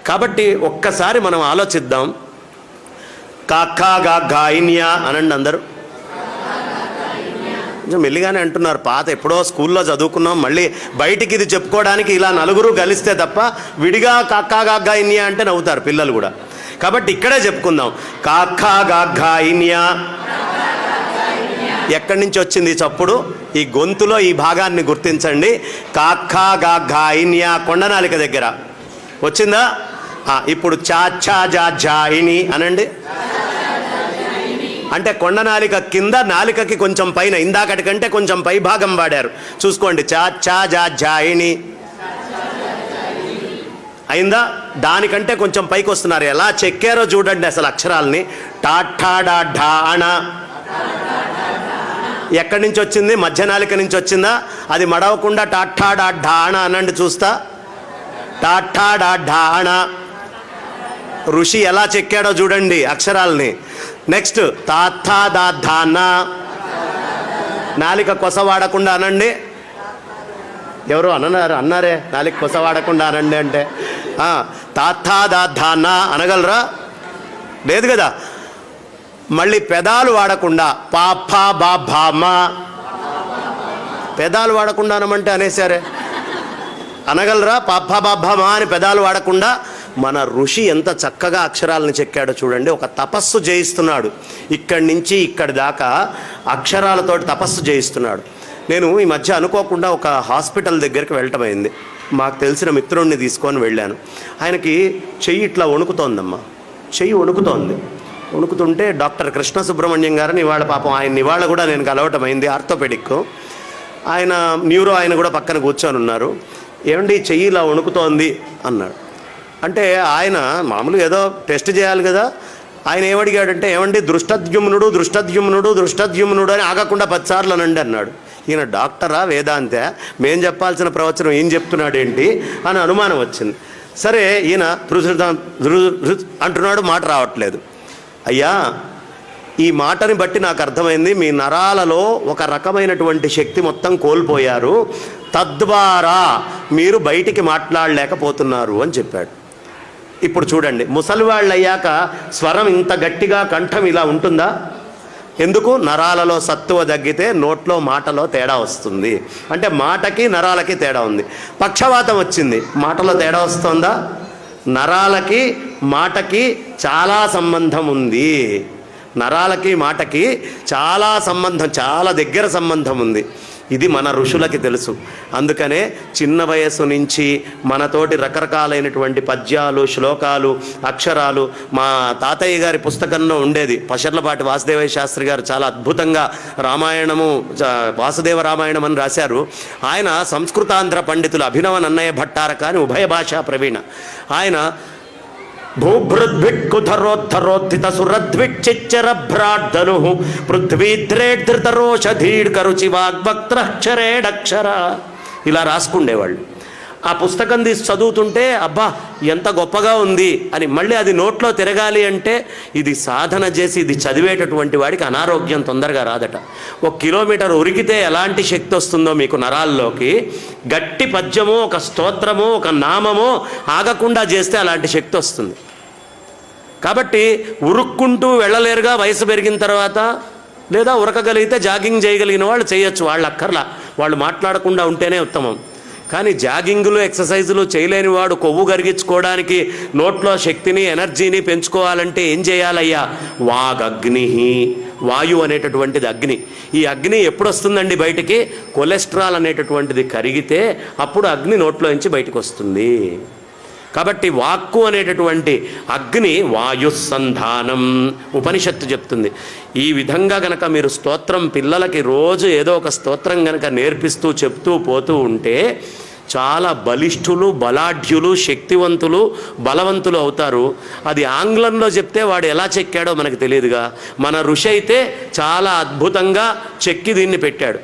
కాబట్టి ఒక్కసారి మనం ఆలోచిద్దాం. కాకా గా గాయిన్యా అనండి అందరూ. కొంచెం మెల్లిగానే అంటున్నారు. పాత ఎప్పుడో స్కూల్లో చదువుకున్నాం, మళ్ళీ బయటికి ఇది చెప్పుకోవడానికి ఇలా నలుగురు కలిస్తే తప్ప విడిగా కాకా గా గాయిన్యా అంటే నవ్వుతారు పిల్లలు కూడా. కాబట్టి ఇక్కడే చెప్పుకుందాం. కాకా గా గాయిన్యా. ఎక్కడి నుంచి వచ్చింది చప్పుడు? ఈ గొంతులో ఈ భాగాన్ని గుర్తించండి. కాకా గా గాయిన్యా కొండనాలిక దగ్గర వచ్చిందా? ఇప్పుడు చా చా జా జాయిని అనండి. అంటే కొండనాలిక కింద, నాలికకి కొంచెం పైన, ఇందాకటి కంటే కొంచెం పై భాగం వాడారు. చూసుకోండి. చా చా జా జాయిని అయిందా? దానికంటే కొంచెం పైకి వస్తున్నారు. ఎలా చెక్కారో చూడండి అసలు అక్షరాలని. టాఠా డా ఢా అణ ఎక్కడి నుంచి వచ్చింది? మధ్య నాలిక నుంచి వచ్చిందా? అది మడవకుండా టాఠా డా ఢా అణ అనండి చూస్తా. టాఠా డా ఢా అణ. ఋషి ఎలా చెక్కాడో చూడండి అక్షరాలని. నెక్స్ట్ తాథా దా ధానా. నాలిక కొస వాడకుండా అనండి. ఎవరు అన్నారే నాలిక కొస వాడకుండా అనండి అంటే. తాథా దా ధానా అనగలరా? లేదు కదా. మళ్ళీ పెదాలు వాడకుండా పాపా బా భామా. పెదాలు వాడకుండా అనమంటే అనేసారే. అనగలరా? పాపా బా భామా అని పెదాలు వాడకుండా. మన ఋషి ఎంత చక్కగా అక్షరాలను చెక్కాడో చూడండి. ఒక తపస్సు చేయిస్తున్నాడు. ఇక్కడి నుంచి ఇక్కడి దాకా అక్షరాలతోటి తపస్సు చేయిస్తున్నాడు. నేను ఈ మధ్య అనుకోకుండా ఒక హాస్పిటల్ దగ్గరికి వెళ్ళటం అయింది. మాకు తెలిసిన మిత్రుడిని తీసుకొని వెళ్ళాను. ఆయనకి చెయ్యి ఇట్లా వణుకుతోందమ్మా. చెయ్యి వణుకుతోంది. వణుకుతుంటే డాక్టర్ కృష్ణ సుబ్రహ్మణ్యం గారిని ఇవాళ పాపం ఇవాళ కూడా నేను కలవటం అయింది. ఆర్థోపెడిక్ ఆయన, న్యూరో ఆయన కూడా పక్కన కూర్చొని ఉన్నారు. ఏమండి చెయ్యి ఇలా వణుకుతోంది అన్నాడు. అంటే ఆయన మామూలుగా ఏదో టెస్ట్ చేయాలి కదా. ఆయన ఏమడిగాడంటే, ఏమండి దృష్టద్యుమ్నుడు దృష్టద్యుమ్నుడు దృష్టద్యుమ్నుడు అని ఆగకుండా 10 సార్లు అనండి అన్నాడు. ఈయన డాక్టరా వేదాంతే, మేం చెప్పాల్సిన ప్రవచనం ఏం చెప్తున్నాడు ఏంటి అని అనుమానం వచ్చింది. సరే ఈయన అంటున్నాడు, మాట రావట్లేదు. అయ్యా ఈ మాటని బట్టి నాకు అర్థమైంది, మీ నరాలలో ఒక రకమైనటువంటి శక్తి మొత్తం కోల్పోయారు, తద్వారా మీరు బయటికి మాట్లాడలేకపోతున్నారు అని చెప్పాడు. ఇప్పుడు చూడండి, ముసలివాళ్ళు అయ్యాక స్వరం ఇంత గట్టిగా కంఠం ఇలా ఉంటుందా? ఎందుకు? నరాలలో సత్తువ తగ్గితే నోట్లో మాటలో తేడా వస్తుంది. అంటే మాటకి నరాలకి తేడా ఉంది. పక్షవాతం వచ్చింది, మాటలో తేడా వస్తుందా? నరాలకి మాటకి చాలా సంబంధం ఉంది. నరాలకి మాటకి చాలా సంబంధం, చాలా దగ్గర సంబంధం ఉంది. ఇది మన ఋషులకి తెలుసు. అందుకనే చిన్న వయస్సు నుంచి మనతోటి రకరకాలైనటువంటి పద్యాలు, శ్లోకాలు, అక్షరాలు. మా తాతయ్య గారి పుస్తకంలో ఉండేది. పశర్లపాటి వాసుదేవయ్య శాస్త్రి గారు చాలా అద్భుతంగా రామాయణము, వాసుదేవ రామాయణం అని రాశారు. ఆయన సంస్కృతాంధ్ర పండితులు అభినవ నన్నయ్య భట్టారక అని ఉభయ భాషా ప్రవీణ. ఆయన భూభృద్భిక్కుధరోద్ధరోద్ధిత సురద్విచ్చిచ్చరభ్రాడ్ధను పృథ్వీధ్రేద్ధృతరోషధీడ్కరుచి వాగ్వక్త్రక్షరేడక్షర ఇలా రాసుకుండేవాళ్ళు. ఆ పుస్తకం తీసి చదువుతుంటే అబ్బా ఎంత గొప్పగా ఉంది అని. మళ్ళీ అది నోట్లో తిరగాలి అంటే ఇది సాధన చేసి ఇది చదివేటటువంటి వాడికి అనారోగ్యం తొందరగా రాదట. 1 కిలోమీటర్ ఉరికితే ఎలాంటి శక్తి వస్తుందో మీకు నరాల్లోకి, గట్టి పద్యమో ఒక స్తోత్రమో ఒక నామమో ఆగకుండా చేస్తే అలాంటి శక్తి వస్తుంది. కాబట్టి ఉరుక్కుంటూ వెళ్ళలేరుగా వయసు పెరిగిన తర్వాత. లేదా ఉరకగలిగితే జాగింగ్ చేయగలిగిన వాళ్ళు చేయొచ్చు, వాళ్ళు అక్కర్లా, వాళ్ళు మాట్లాడకుండా ఉంటేనే ఉత్తమం. కానీ జాగింగులు ఎక్సర్సైజులు చేయలేని వాడు కొవ్వు కరిగించుకోవడానికి నోట్లో శక్తిని ఎనర్జీని పెంచుకోవాలంటే ఏం చేయాలయ్యా? వాగగ్ని, వాయువు అనేటటువంటిది అగ్ని. ఈ అగ్ని ఎప్పుడు వస్తుందండి బయటికి? కొలెస్ట్రాల్ అనేటటువంటిది కరిగితే అప్పుడు అగ్ని నోట్లో నుంచి బయటకు వస్తుంది. కాబట్టి వాక్కు అనేటటువంటి అగ్ని వాయుస్సంధానం ఉపనిషత్తు చెప్తుంది. ఈ విధంగా గనక మీరు స్తోత్రం పిల్లలకి రోజు ఏదో ఒక స్తోత్రం గనక నేర్పిస్తూ చెప్తూ పోతూ ఉంటే చాలా బలిష్ఠులు, బలాఢ్యులు, శక్తివంతులు, బలవంతులు అవుతారు. అది ఆంగ్లంలో చెప్తే వాడు ఎలా చెక్కాడో మనకు తెలియదుగా. మన ఋషి అయితే చాలా అద్భుతంగా చెక్కి దీన్ని పెట్టాడు.